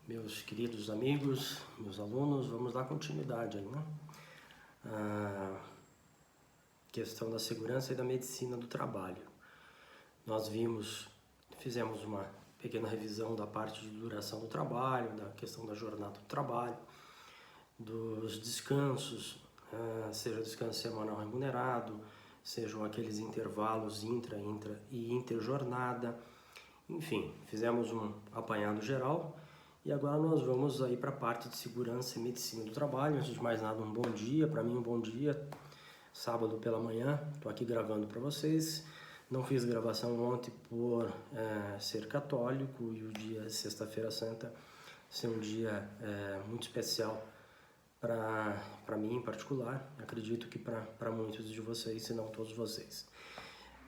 Meus queridos amigos, meus alunos, vamos dar continuidade aí, né? Questão da segurança e da medicina do trabalho. Nós fizemos uma pequena revisão da parte de duração do trabalho, da questão da jornada do trabalho, dos descansos, seja descanso semanal remunerado, sejam aqueles intervalos intra e interjornada. Enfim, fizemos um apanhado geral e agora nós vamos aí para a parte de segurança e medicina do trabalho. Antes de mais nada, um bom dia, para mim um bom dia, sábado pela manhã, estou aqui gravando para vocês. Não fiz gravação ontem por ser católico e o dia sexta-feira santa ser um dia muito especial para mim em particular. Acredito que para muitos de vocês, se não todos vocês.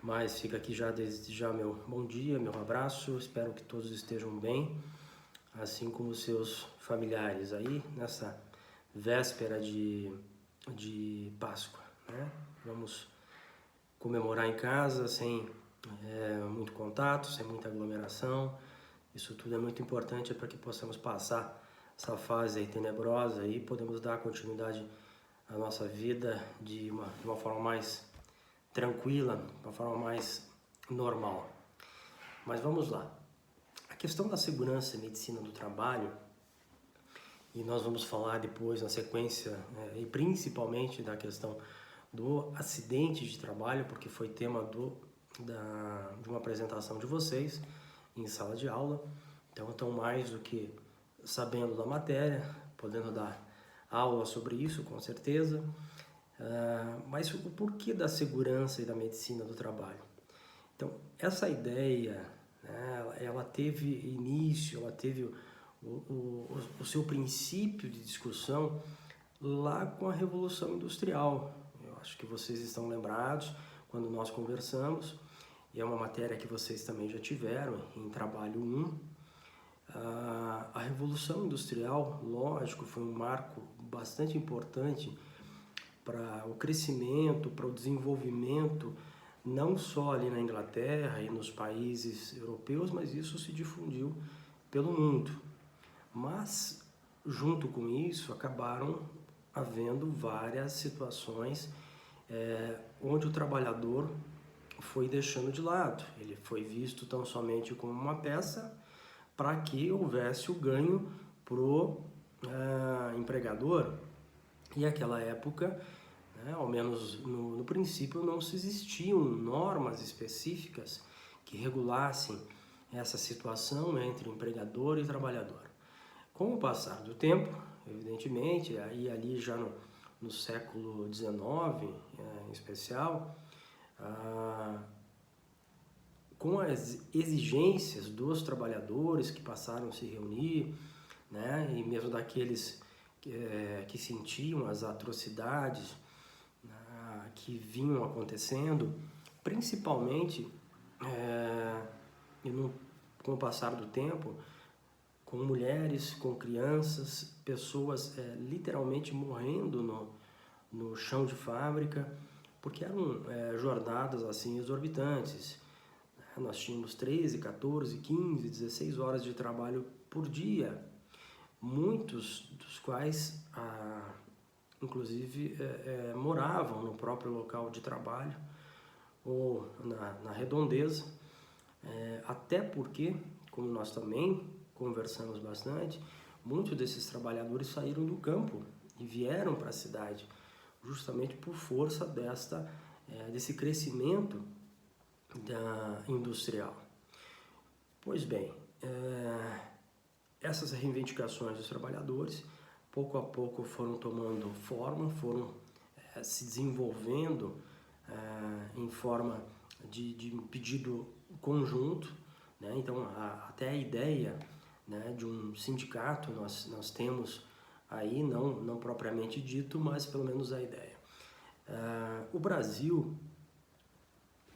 Mas fica aqui já desde já meu bom dia, meu abraço, espero que todos estejam bem, assim como seus familiares aí nessa véspera de Páscoa, né? Vamos comemorar em casa sem muito contato, sem muita aglomeração. Isso tudo é muito importante para que possamos passar essa fase aí tenebrosa e podemos dar continuidade à nossa vida de uma forma mais tranquila, de uma forma mais normal. Mas vamos lá. A questão da segurança e medicina do trabalho, e nós vamos falar depois na sequência, e principalmente da questão do acidente de trabalho, porque foi tema de uma apresentação de vocês em sala de aula. Então, estão mais do que sabendo da matéria, podendo dar aula sobre isso, com certeza. Mas o porquê da segurança e da medicina do trabalho? Então, essa ideia, né, ela teve início, ela teve o seu princípio de discussão lá com a Revolução Industrial. Eu acho que vocês estão lembrados quando nós conversamos, e é uma matéria que vocês também já tiveram em trabalho 1. A Revolução Industrial, lógico, foi um marco bastante importante para o crescimento, para o desenvolvimento, não só ali na Inglaterra e nos países europeus, mas isso se difundiu pelo mundo. Mas, junto com isso, acabaram havendo várias situações onde o trabalhador foi deixando de lado. Ele foi visto tão somente como uma peça para que houvesse o ganho para o empregador. E naquela época, ao menos no princípio, não se existiam normas específicas que regulassem essa situação entre empregador e trabalhador. Com o passar do tempo, evidentemente, aí ali já no século XIX, em especial, com as exigências dos trabalhadores que passaram a se reunir, né, e mesmo daqueles que sentiam as atrocidades que vinham acontecendo, principalmente com o passar do tempo, com mulheres, com crianças, pessoas literalmente morrendo no chão de fábrica, porque eram jornadas assim exorbitantes. Nós tínhamos 13, 14, 15, 16 horas de trabalho por dia, muitos dos quais inclusive moravam no próprio local de trabalho ou na redondeza, até porque, como nós também conversamos bastante, muitos desses trabalhadores saíram do campo e vieram para a cidade, justamente por força desse crescimento industrial. Pois bem, essas reivindicações dos trabalhadores, pouco a pouco foram tomando forma, foram se desenvolvendo em forma de um pedido conjunto, né? Então, até a ideia, né, de um sindicato nós temos aí, não propriamente dito, mas pelo menos a ideia. O Brasil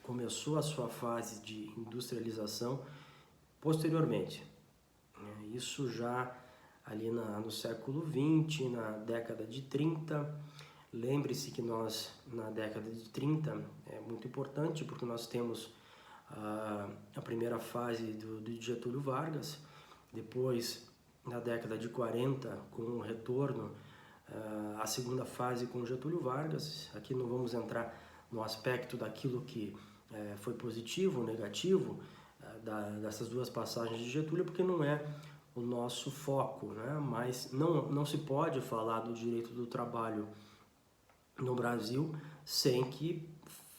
começou a sua fase de industrialização posteriormente. Isso já ali no século XX, na década de 30. Lembre-se que nós, na década de 30, é muito importante porque nós temos a primeira fase do Getúlio Vargas, depois na década de 40, com o retorno à segunda fase com Getúlio Vargas. Aqui não vamos entrar no aspecto daquilo que foi positivo ou negativo dessas duas passagens de Getúlio, porque não é o nosso foco, né? Mas não se pode falar do direito do trabalho no Brasil sem que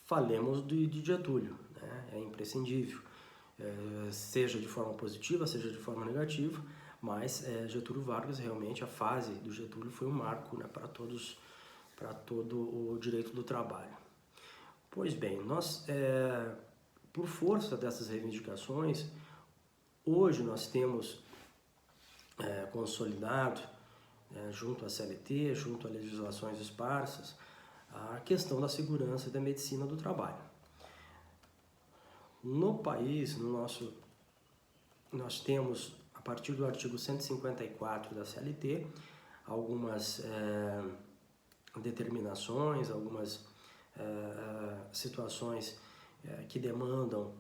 falemos de Getúlio, né? É imprescindível, seja de forma positiva, seja de forma negativa, mas Getúlio Vargas, realmente a fase do Getúlio foi um marco, né, para todo o direito do trabalho. Pois bem, nós, por força dessas reivindicações, hoje nós temos consolidado, junto à CLT, junto a legislações esparsas, a questão da segurança e da medicina do trabalho. No país, nós temos, a partir do artigo 154 da CLT, algumas determinações, algumas situações que demandam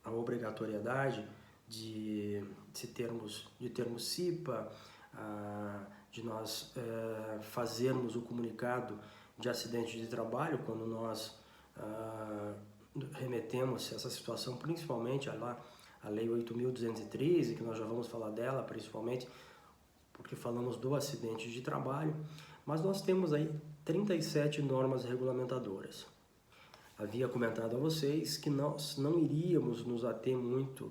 a obrigatoriedade de termos CIPA, de nós fazermos o comunicado de acidente de trabalho quando nós remetemos essa situação, principalmente a Lei 8.213, que nós já vamos falar dela, principalmente porque falamos do acidente de trabalho, mas nós temos aí 37 normas regulamentadoras. Havia comentado a vocês que nós não iríamos nos ater muito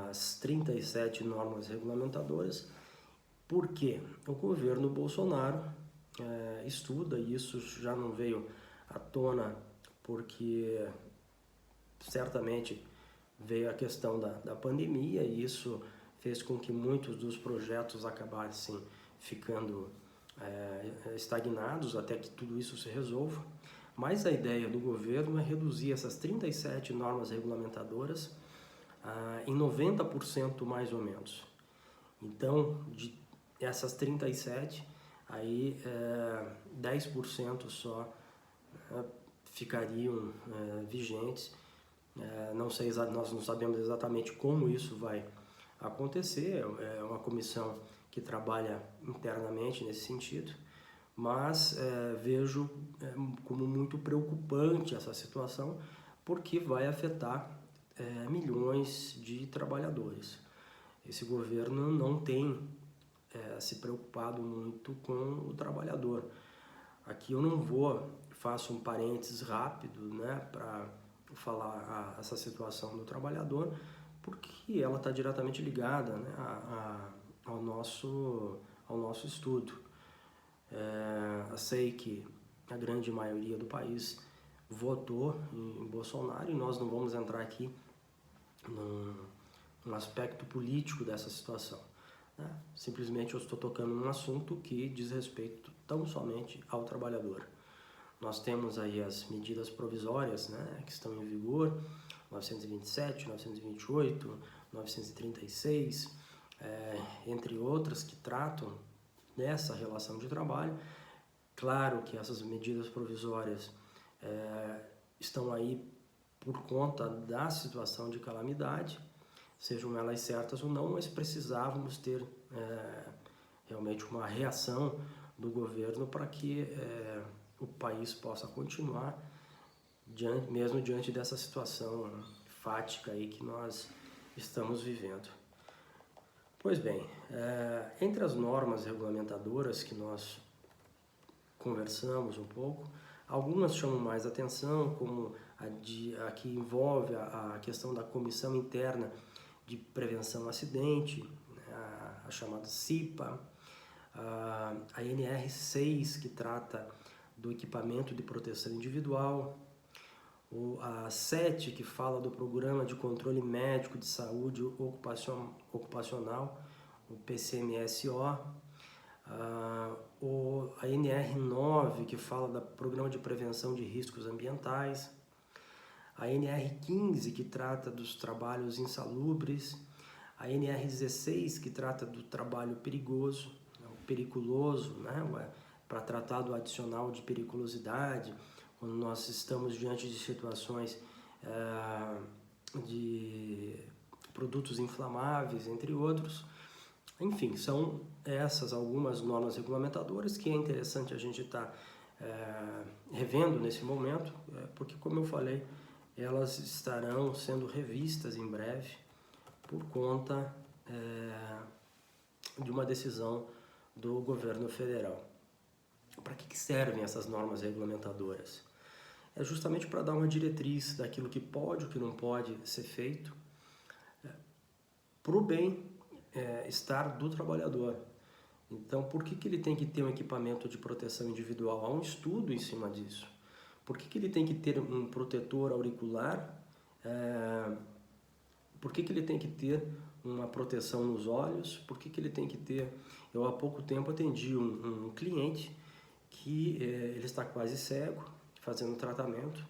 às 37 normas regulamentadoras, porque o governo Bolsonaro estuda, e isso já não veio à tona porque certamente veio a questão da pandemia, e isso fez com que muitos dos projetos acabassem ficando estagnados até que tudo isso se resolva. Mas a ideia do governo é reduzir essas 37 normas regulamentadoras em 90% mais ou menos. Então, de essas 37, aí 10% só ficariam vigentes. Nós não sabemos exatamente como isso vai acontecer, é uma comissão que trabalha internamente nesse sentido, mas vejo como muito preocupante essa situação, porque vai afetar milhões de trabalhadores. Esse governo não tem se preocupado muito com o trabalhador. Aqui eu não faço um parênteses rápido, né, para falar essa situação do trabalhador, porque ela está diretamente ligada, né, ao nosso estudo. Eu sei que a grande maioria do país votou em Bolsonaro, e nós não vamos entrar aqui num aspecto político dessa situação, né? Simplesmente eu estou tocando num assunto que diz respeito tão somente ao trabalhador. Nós temos aí as medidas provisórias, né, que estão em vigor, 927, 928, 936, entre outras, que tratam dessa relação de trabalho. Claro que essas medidas provisórias estão aí por conta da situação de calamidade, sejam elas certas ou não, mas precisávamos ter realmente uma reação do governo para que o país possa continuar mesmo diante dessa situação fática aí que nós estamos vivendo. Pois bem, entre as normas regulamentadoras que nós conversamos um pouco, algumas chamam mais atenção, como a que envolve a questão da Comissão Interna de Prevenção ao Acidente, né, a chamada CIPA, a NR6, que trata do equipamento de proteção individual, a 7, que fala do Programa de Controle Médico de Saúde Ocupacional, o PCMSO, a NR9, que fala do Programa de Prevenção de Riscos Ambientais, a NR15, que trata dos trabalhos insalubres, a NR16, que trata do trabalho perigoso, periculoso, né, para tratar do adicional de periculosidade, quando nós estamos diante de situações produtos inflamáveis, entre outros. Enfim, são essas algumas normas regulamentadoras que é interessante a gente estar revendo nesse momento, porque, como eu falei, elas estarão sendo revistas em breve por conta de uma decisão do governo federal. Para que servem essas normas regulamentadoras? É justamente para dar uma diretriz daquilo que pode e o que não pode ser feito para o bem-estar do trabalhador. Então, por que ele tem que ter um equipamento de proteção individual? Há um estudo em cima disso. Por que ele tem que ter um protetor auricular? Por que ele tem que ter uma proteção nos olhos? Por que ele tem que ter... Eu, há pouco tempo, atendi um cliente que ele está quase cego, fazendo tratamento,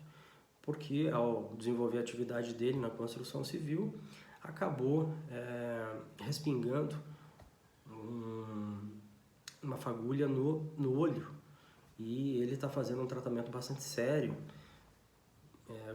porque ao desenvolver a atividade dele na construção civil, acabou respingando uma fagulha no olho, e ele está fazendo um tratamento bastante sério,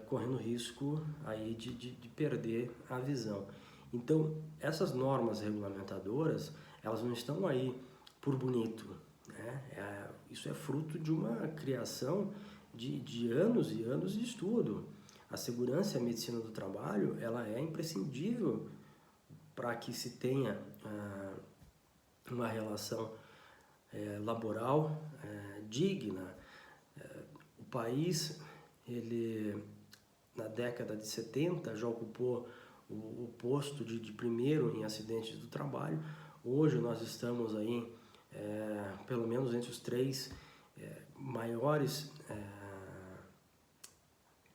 correndo risco aí de perder a visão. Então, essas normas regulamentadoras, elas não estão aí por bonito, né? Isso é fruto de uma criação de anos e anos de estudo. A segurança e a medicina do trabalho, ela é imprescindível para que se tenha uma relação laboral digna. O país, ele na década de 70 já ocupou o posto de primeiro em acidentes do trabalho. Hoje nós estamos aí pelo menos entre os 3 maiores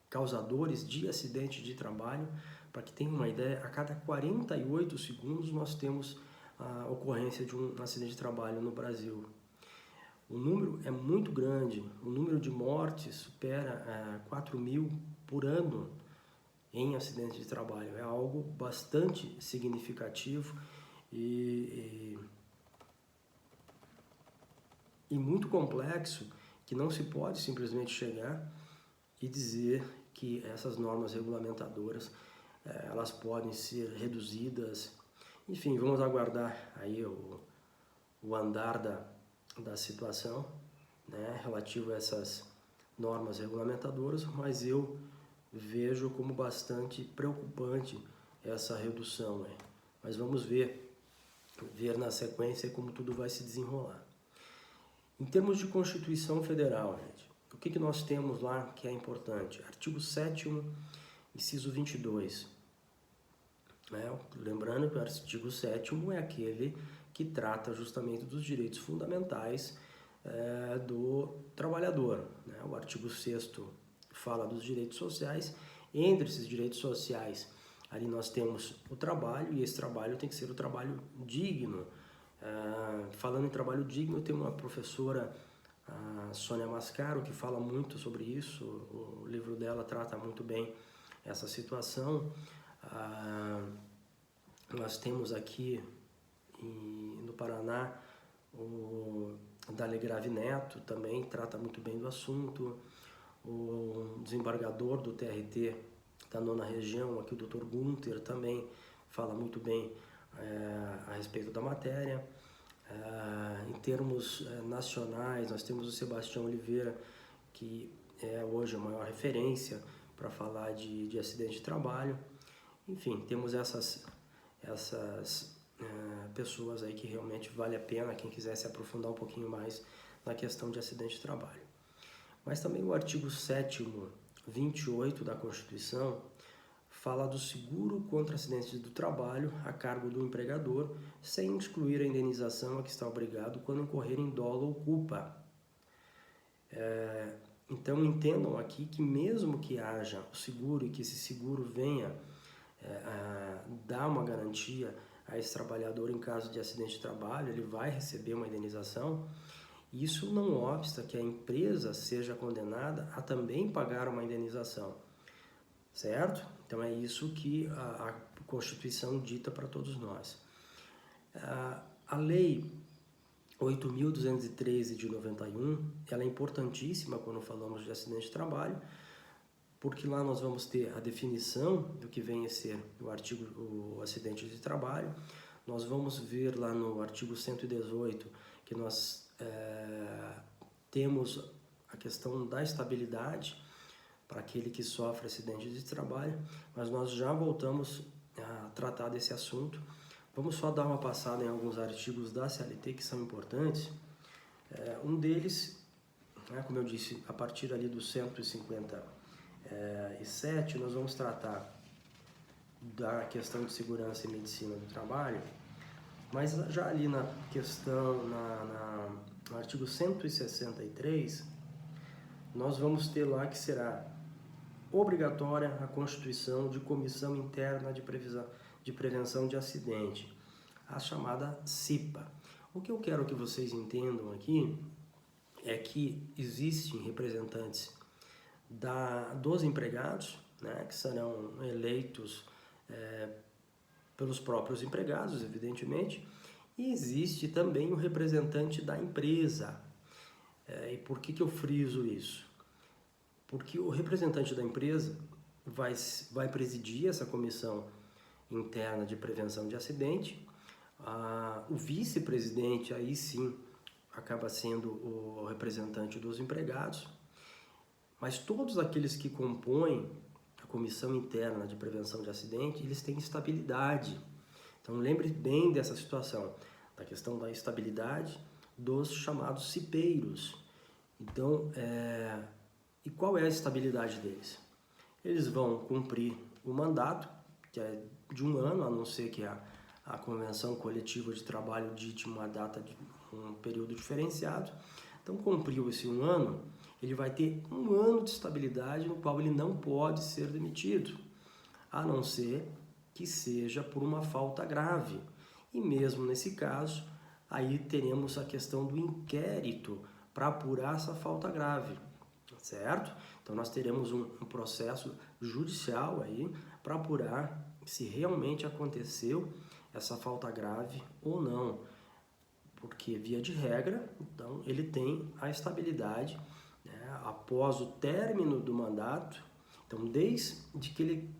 causadores de acidente de trabalho. Para que tenha uma ideia, a cada 48 segundos nós temos a ocorrência de um acidente de trabalho no Brasil. O número é muito grande, o número de mortes supera 4.000 por ano em acidentes de trabalho. É algo bastante significativo e muito complexo, que não se pode simplesmente chegar e dizer que essas normas regulamentadoras elas podem ser reduzidas. Enfim, vamos aguardar aí o andar da situação, né, relativo a essas normas regulamentadoras, mas eu vejo como bastante preocupante essa redução, né? Mas vamos ver na sequência como tudo vai se desenrolar. Em termos de Constituição Federal, gente, o que nós temos lá que é importante? Artigo 7º, inciso 22. Lembrando que o artigo 7º é aquele que trata justamente dos direitos fundamentais do trabalhador. O artigo 6º fala dos direitos sociais. Entre esses direitos sociais, ali nós temos o trabalho, e esse trabalho tem que ser o trabalho digno. Falando em trabalho digno, tem uma professora, a Sônia Mascaro, que fala muito sobre isso. O livro dela trata muito bem essa situação. Nós temos aqui no Paraná o Dalegrave Neto, também trata muito bem do assunto. O desembargador do TRT da 9ª região, aqui o Dr. Gunther, também fala muito bem a respeito da matéria. Em termos nacionais, nós temos o Sebastião Oliveira, que é hoje a maior referência para falar de acidente de trabalho. Enfim, temos essas pessoas aí que realmente vale a pena quem quiser se aprofundar um pouquinho mais na questão de acidente de trabalho. Mas também o artigo 7º, 28 da Constituição, fala do seguro contra acidentes do trabalho a cargo do empregador, sem excluir a indenização a que está obrigado quando incorrer em dolo ou culpa. Então entendam aqui que mesmo que haja o seguro e que esse seguro venha dar uma garantia a esse trabalhador em caso de acidente de trabalho, ele vai receber uma indenização. Isso não obsta que a empresa seja condenada a também pagar uma indenização, certo? Então é isso que a Constituição dita para todos nós. A Lei 8.213 de 91, ela é importantíssima quando falamos de acidente de trabalho, porque lá nós vamos ter a definição do que vem a ser o acidente de trabalho. Nós vamos ver lá no artigo 118 que nós temos a questão da estabilidade para aquele que sofre acidente de trabalho, mas nós já voltamos a tratar desse assunto. Vamos só dar uma passada em alguns artigos da CLT que são importantes. Um deles, como eu disse, a partir ali do 157, nós vamos tratar da questão de segurança e medicina do trabalho, mas já ali na questão, no artigo 163, nós vamos ter lá que será obrigatória a constituição de comissão interna de prevenção de acidente, a chamada CIPA. O que eu quero que vocês entendam aqui é que existem representantes dos empregados, que serão eleitos pelos próprios empregados, evidentemente, e existe também o representante da empresa. E por que eu friso isso? Porque o representante da empresa vai presidir essa comissão interna de prevenção de acidente. O vice-presidente, aí sim, acaba sendo o representante dos empregados, mas todos aqueles que compõem a comissão interna de prevenção de acidente, eles têm estabilidade. Então lembre bem dessa situação, da questão da estabilidade dos chamados cipeiros. Então, e qual é a estabilidade deles? Eles vão cumprir o mandato, que é de 1 ano, a não ser que a convenção coletiva de trabalho dite uma data de um período diferenciado. Então, cumpriu esse 1 ano, ele vai ter 1 ano de estabilidade no qual ele não pode ser demitido, a não ser que seja por uma falta grave. E mesmo nesse caso, aí teremos a questão do inquérito para apurar essa falta grave, certo? Então nós teremos um processo judicial aí para apurar se realmente aconteceu essa falta grave ou não, porque via de regra, então ele tem a estabilidade após o término do mandato. Então desde que ele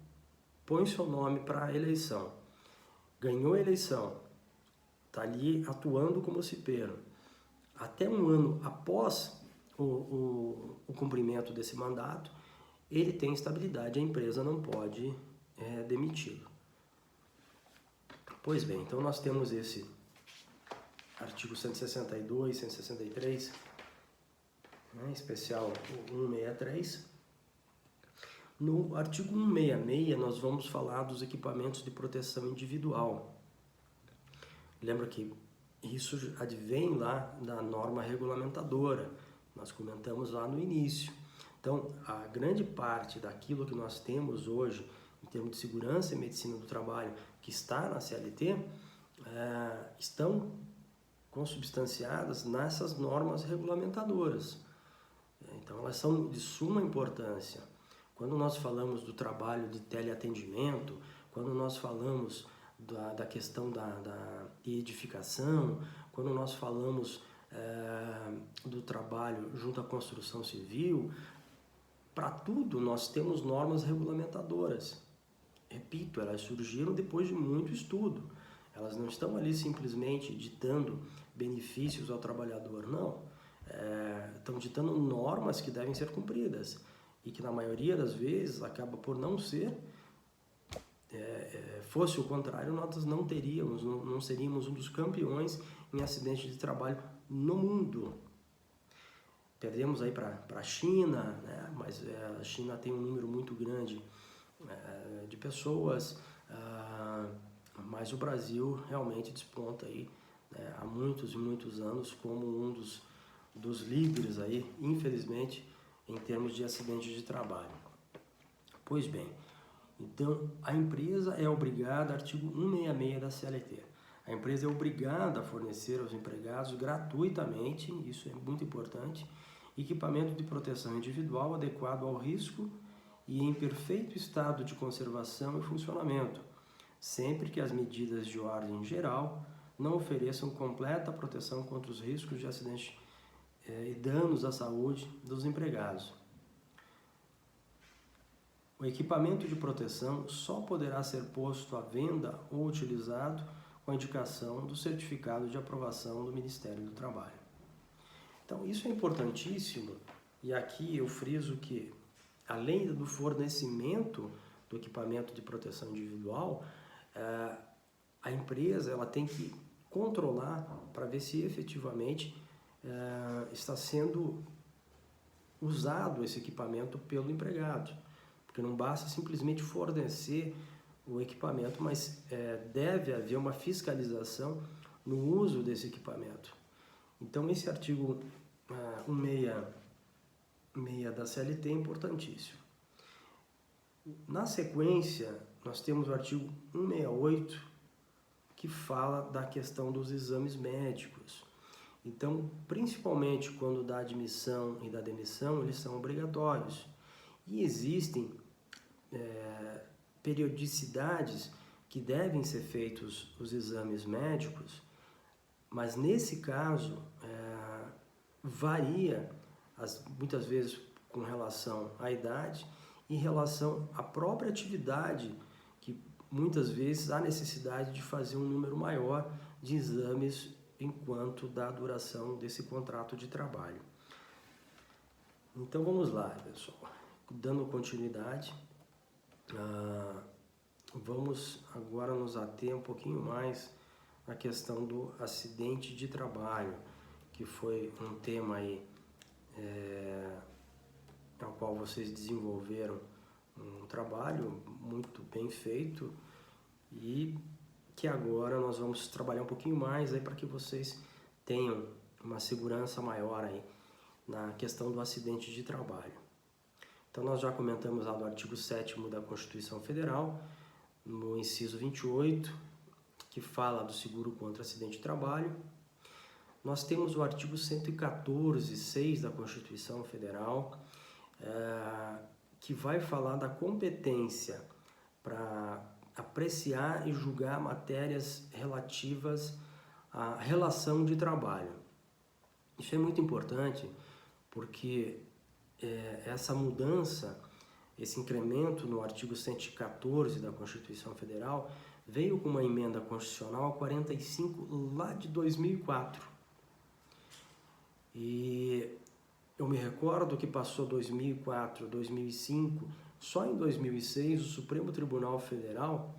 põe seu nome para a eleição, ganhou a eleição, está ali atuando como cipeiro, até 1 ano após o cumprimento desse mandato, ele tem estabilidade, a empresa não pode demiti-lo. Pois bem, então nós temos esse artigo 162, 163, em especial o 163. No artigo 166, nós vamos falar dos equipamentos de proteção individual. Lembra que isso advém lá da norma regulamentadora, nós comentamos lá no início. Então, a grande parte daquilo que nós temos hoje, em termos de segurança e medicina do trabalho, que está na CLT, estão consubstanciadas nessas normas regulamentadoras. Então, elas são de suma importância. Quando nós falamos do trabalho de teleatendimento, quando nós falamos da questão da edificação, quando nós falamos do trabalho junto à construção civil, para tudo nós temos normas regulamentadoras. Repito, elas surgiram depois de muito estudo. Elas não estão ali simplesmente ditando benefícios ao trabalhador, não. Estão ditando normas que devem ser cumpridas e que na maioria das vezes acaba por não ser. Fosse o contrário, nós não seríamos um dos campeões em acidentes de trabalho no mundo. Perdemos aí para a China, mas a China tem um número muito grande de pessoas, mas o Brasil realmente desponta aí há muitos e muitos anos como um dos líderes aí, infelizmente, em termos de acidentes de trabalho. Pois bem, então a empresa é obrigada, artigo 166 da CLT, a empresa é obrigada a fornecer aos empregados gratuitamente, isso é muito importante, equipamento de proteção individual adequado ao risco e em perfeito estado de conservação e funcionamento, sempre que as medidas de ordem geral não ofereçam completa proteção contra os riscos de acidente e danos à saúde dos empregados. O equipamento de proteção só poderá ser posto à venda ou utilizado com a indicação do certificado de aprovação do Ministério do Trabalho. Então, isso é importantíssimo, e aqui eu friso que, além do fornecimento do equipamento de proteção individual, a empresa ela tem que controlar para ver se efetivamente está sendo usado esse equipamento pelo empregado. Porque não basta simplesmente fornecer o equipamento, mas deve haver uma fiscalização no uso desse equipamento. Então, esse artigo 166 da CLT é importantíssimo. Na sequência, nós temos o artigo 168, que fala da questão dos exames médicos. Então, principalmente quando da admissão e da demissão, eles são obrigatórios. E existem periodicidades que devem ser feitos os exames médicos, mas nesse caso varia muitas vezes com relação à idade e em relação à própria atividade, que muitas vezes há necessidade de fazer um número maior de exames enquanto da duração desse contrato de trabalho. Então vamos lá, pessoal, dando continuidade, vamos agora nos ater um pouquinho mais na questão do acidente de trabalho, que foi um tema aí ao qual vocês desenvolveram um trabalho muito bem feito e que agora nós vamos trabalhar um pouquinho mais aí para que vocês tenham uma segurança maior aí na questão do acidente de trabalho. Então nós já comentamos lá do artigo 7º da Constituição Federal, no inciso 28, que fala do seguro contra acidente de trabalho. Nós temos o artigo 114, 6 da Constituição Federal, que vai falar da competência para apreciar e julgar matérias relativas à relação de trabalho. Isso é muito importante porque essa mudança, esse incremento no artigo 114 da Constituição Federal veio com uma emenda constitucional 45 lá de 2004. E eu me recordo que passou 2004, 2005, só em 2006 o Supremo Tribunal Federal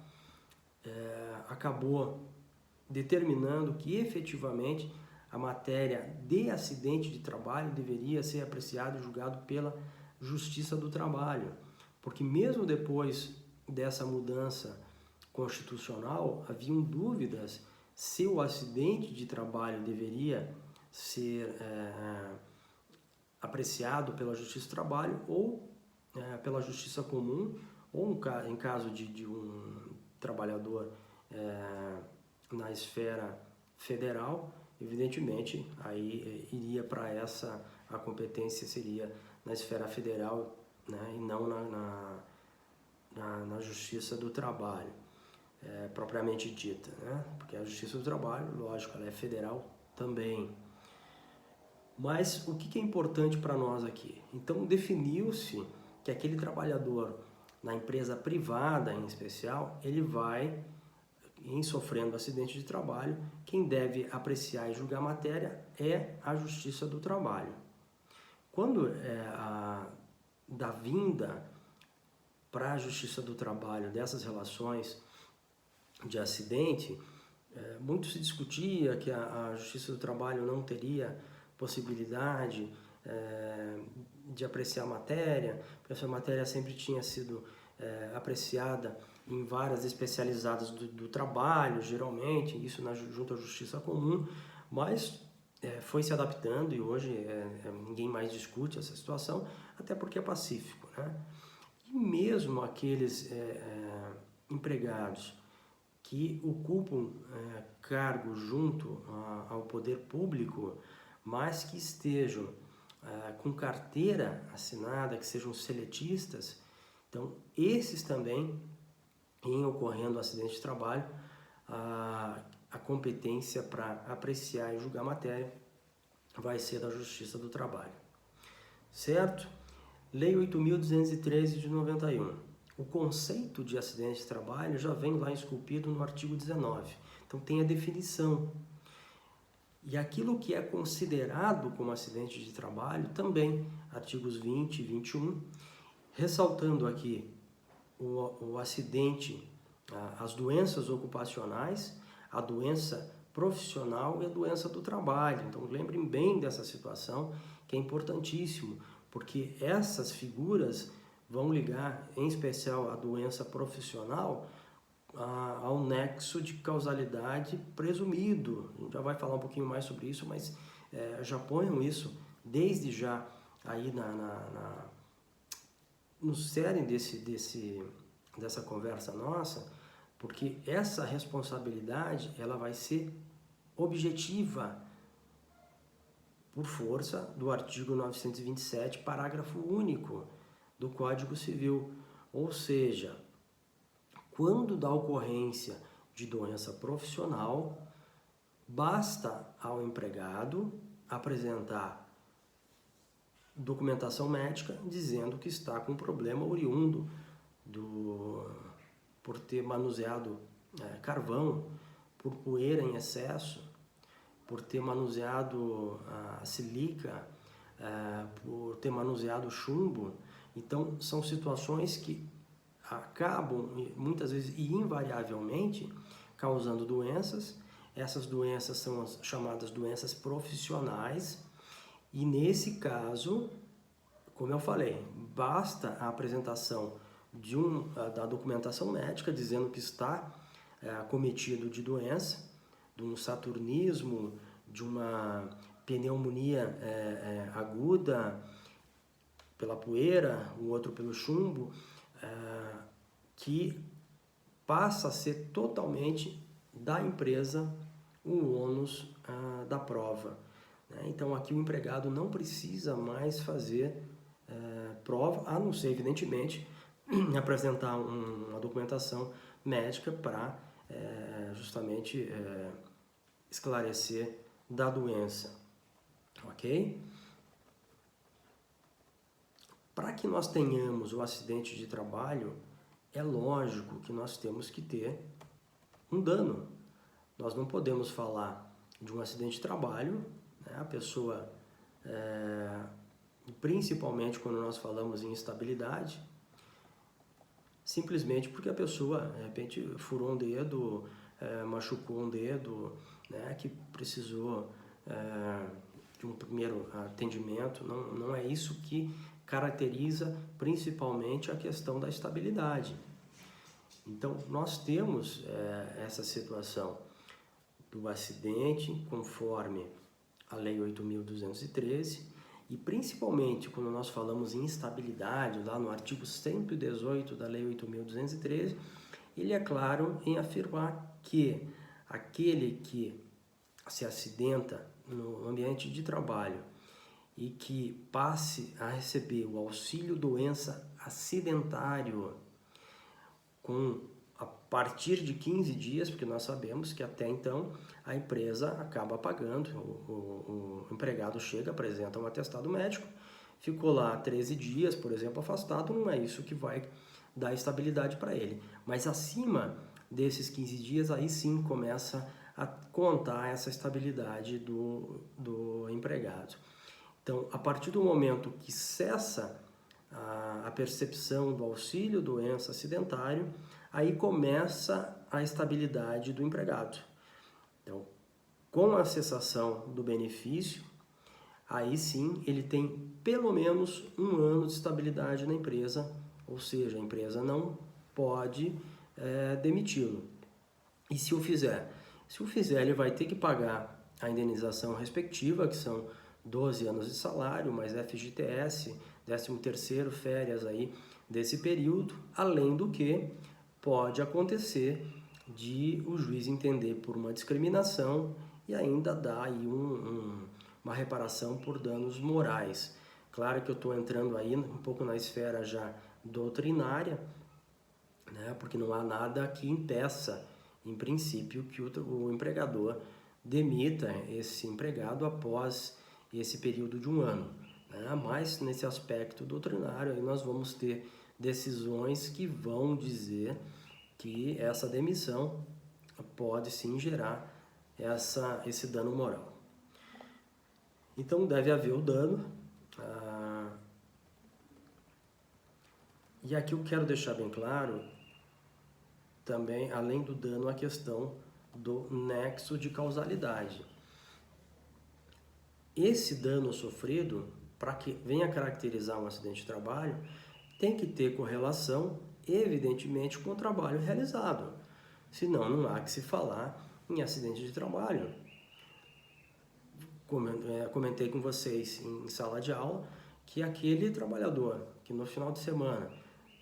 acabou determinando que efetivamente a matéria de acidente de trabalho deveria ser apreciada e julgado pela Justiça do Trabalho, porque mesmo depois dessa mudança constitucional haviam dúvidas se o acidente de trabalho deveria ser apreciado pela Justiça do Trabalho ou pela Justiça Comum, ou em caso de um trabalhador na esfera federal, evidentemente aí iria para a competência seria na esfera federal, né, e não na Justiça do Trabalho propriamente dita, né? Porque a Justiça do Trabalho, lógico, ela é federal também. Mas o que é importante para nós aqui? Então definiu-se que aquele trabalhador na empresa privada em especial, ele vai, em sofrendo acidente de trabalho, quem deve apreciar e julgar a matéria é a Justiça do Trabalho. Quando da vinda para a Justiça do Trabalho dessas relações de acidente, muito se discutia que a Justiça do Trabalho não teria possibilidade de apreciar a matéria, porque essa matéria sempre tinha sido apreciada em varas especializadas do trabalho, geralmente, isso junto à Justiça Comum, mas foi se adaptando e hoje ninguém mais discute essa situação, até porque é pacífico, né? E mesmo aqueles empregados que ocupam cargo junto ao poder público, mas que estejam com carteira assinada, que sejam seletistas, então esses também, em ocorrendo acidente de trabalho, a competência para apreciar e julgar a matéria vai ser da Justiça do Trabalho. Certo? Lei 8.213 de 91. o conceito de acidente de trabalho já vem lá esculpido no artigo 19. Então tem a definição. E aquilo que é considerado como acidente de trabalho também, artigos 20 e 21, ressaltando aqui o acidente, as doenças ocupacionais, a doença profissional e a doença do trabalho. Então lembrem bem dessa situação, que é importantíssimo, porque essas figuras vão ligar, em especial, a doença profissional ao nexo de causalidade presumido. A gente já vai falar um pouquinho mais sobre isso, mas já ponham isso desde já aí no cerne dessa conversa nossa, porque essa responsabilidade ela vai ser objetiva por força do artigo 927, parágrafo único do Código Civil. Ou seja, quando da ocorrência de doença profissional, basta ao empregado apresentar documentação médica dizendo que está com problema oriundo por ter manuseado carvão, por poeira em excesso, por ter manuseado a silica, por ter manuseado chumbo. Então, são situações que acabam, muitas vezes e invariavelmente, causando doenças. Essas doenças são as chamadas doenças profissionais. E nesse caso, como eu falei, basta a apresentação da documentação médica dizendo que está acometido de doença, de um saturnismo, de uma pneumonia aguda pela poeira, o outro pelo chumbo, que passa a ser totalmente da empresa o ônus da prova. Então aqui o empregado não precisa mais fazer prova, a não ser, evidentemente, apresentar uma documentação médica para justamente esclarecer da doença, ok? Para que nós tenhamos o acidente de trabalho, é lógico que nós temos que ter um dano. Nós não podemos falar de um acidente de trabalho, a pessoa, principalmente quando nós falamos em instabilidade, simplesmente porque a pessoa, de repente, furou um dedo, machucou um dedo, que precisou de um primeiro atendimento. Não é isso que caracteriza principalmente a questão da estabilidade. Então, nós temos essa situação do acidente conforme a Lei 8.213 e principalmente quando nós falamos em instabilidade, lá no artigo 118 da Lei 8.213, ele é claro em afirmar que aquele que se acidenta no ambiente de trabalho e que passe a receber o auxílio doença acidentário a partir de 15 dias, porque nós sabemos que até então a empresa acaba pagando, o empregado chega, apresenta um atestado médico, ficou lá 13 dias, por exemplo, afastado, não é isso que vai dar estabilidade para ele. Mas acima desses 15 dias, aí sim começa a contar essa estabilidade do empregado. Então, a partir do momento que cessa a percepção do auxílio doença acidentário, aí começa a estabilidade do empregado. Então, com a cessação do benefício, aí sim ele tem pelo menos um ano de estabilidade na empresa, ou seja, a empresa não pode demiti-lo. E se o fizer? Se o fizer, ele vai ter que pagar a indenização respectiva, que são 12 anos de salário, mais FGTS, 13º, férias aí desse período, além do que pode acontecer de o juiz entender por uma discriminação e ainda dar aí uma reparação por danos morais. Claro que eu estou entrando aí um pouco na esfera já doutrinária, porque não há nada que impeça, em princípio, que o empregador demita esse empregado após esse período de um ano. Mas nesse aspecto doutrinário aí nós vamos ter decisões que vão dizer que essa demissão pode sim gerar esse dano moral. Então deve haver o dano. E aqui eu quero deixar bem claro também, além do dano, a questão do nexo de causalidade. Esse dano sofrido, para que venha caracterizar um acidente de trabalho, tem que ter correlação, evidentemente, com o trabalho realizado. Senão, não há que se falar em acidente de trabalho. Comentei com vocês em sala de aula que aquele trabalhador que no final de semana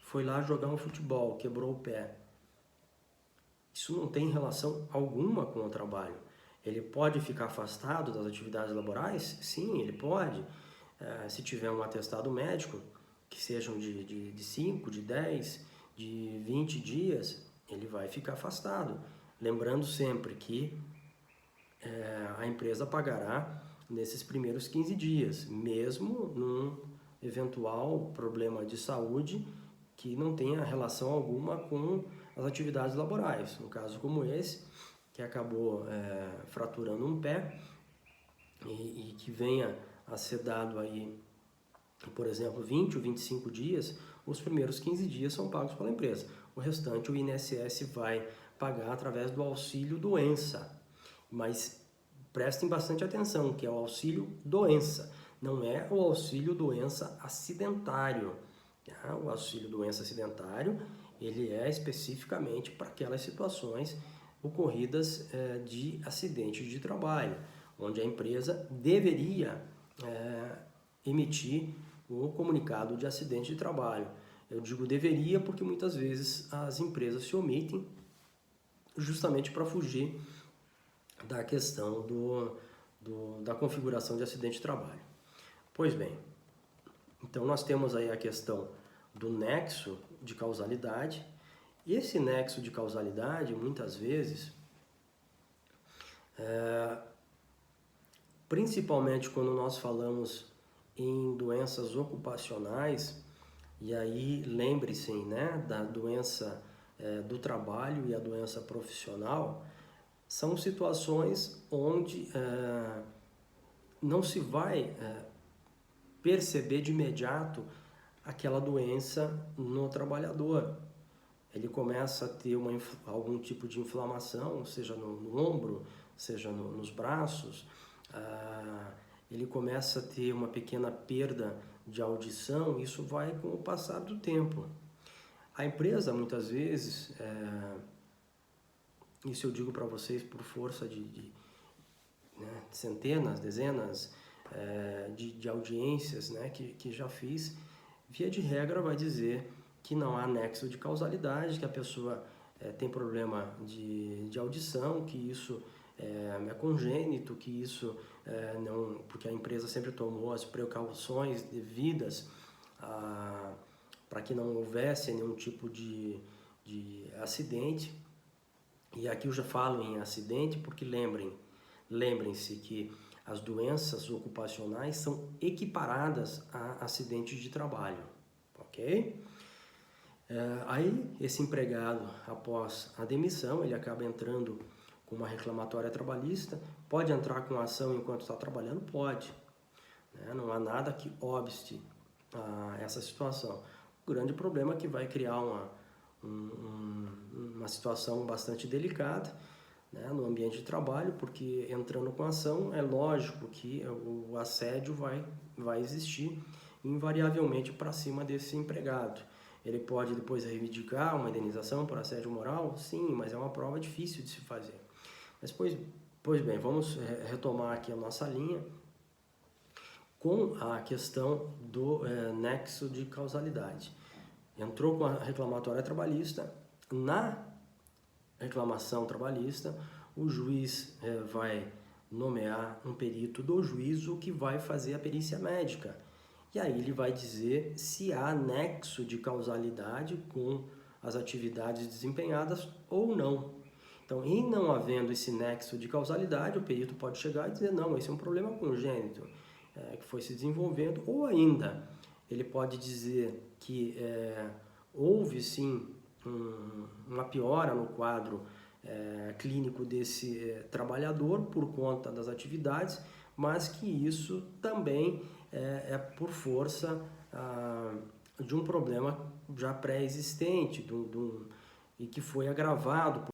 foi lá jogar um futebol, quebrou o pé, isso não tem relação alguma com o trabalho. Ele pode ficar afastado das atividades laborais? Sim, ele pode. Se tiver um atestado médico, que sejam de 5, de 10, de 20 dias, ele vai ficar afastado. Lembrando sempre que a empresa pagará nesses primeiros 15 dias, mesmo num eventual problema de saúde que não tenha relação alguma com as atividades laborais. No caso como esse, que acabou fraturando um pé e que venha a ser dado aí, por exemplo, 20 ou 25 dias, os primeiros 15 dias são pagos pela empresa. O restante o INSS vai pagar através do auxílio doença. Mas prestem bastante atenção, que é o auxílio doença, não é o auxílio doença acidentário. O auxílio doença acidentário, ele é especificamente para aquelas situações ocorridas de acidente de trabalho, onde a empresa deveria emitir o comunicado de acidente de trabalho. Eu digo deveria porque muitas vezes as empresas se omitem justamente para fugir da questão da configuração de acidente de trabalho. Pois bem, então nós temos aí a questão do nexo de causalidade. E esse nexo de causalidade, muitas vezes, principalmente quando nós falamos em doenças ocupacionais, e aí lembre-se, né, da doença do trabalho e a doença profissional, são situações onde não se vai perceber de imediato aquela doença no trabalhador. Ele começa a ter algum tipo de inflamação, seja no ombro, seja nos braços, ele começa a ter uma pequena perda de audição, isso vai com o passar do tempo. A empresa, muitas vezes, isso eu digo para vocês por força de centenas, dezenas de audiências que já fiz, via de regra vai dizer que não há nexo de causalidade, que a pessoa tem problema de audição, que isso é congênito, que isso não, porque a empresa sempre tomou as precauções devidas para que não houvesse nenhum tipo de acidente. E aqui eu já falo em acidente porque lembrem-se que as doenças ocupacionais são equiparadas a acidentes de trabalho, ok? Aí esse empregado, após a demissão, ele acaba entrando com uma reclamatória trabalhista. Pode entrar com ação enquanto está trabalhando? Pode. Não há nada que obste a essa situação. O grande problema é que vai criar uma situação bastante delicada no ambiente de trabalho, porque entrando com ação é lógico que o assédio vai existir invariavelmente para cima desse empregado. Ele pode depois reivindicar uma indenização por assédio moral? Sim, mas é uma prova difícil de se fazer. Mas, pois bem, vamos retomar aqui a nossa linha com a questão do nexo de causalidade. Entrou com a reclamatória trabalhista. Na reclamação trabalhista, o juiz vai nomear um perito do juízo que vai fazer a perícia médica. E aí ele vai dizer se há nexo de causalidade com as atividades desempenhadas ou não. Então, em não havendo esse nexo de causalidade, o perito pode chegar e dizer, não, esse é um problema congênito que foi se desenvolvendo, ou ainda ele pode dizer que houve sim uma piora no quadro clínico desse trabalhador por conta das atividades, mas que isso também é por força de um problema já pré-existente e que foi agravado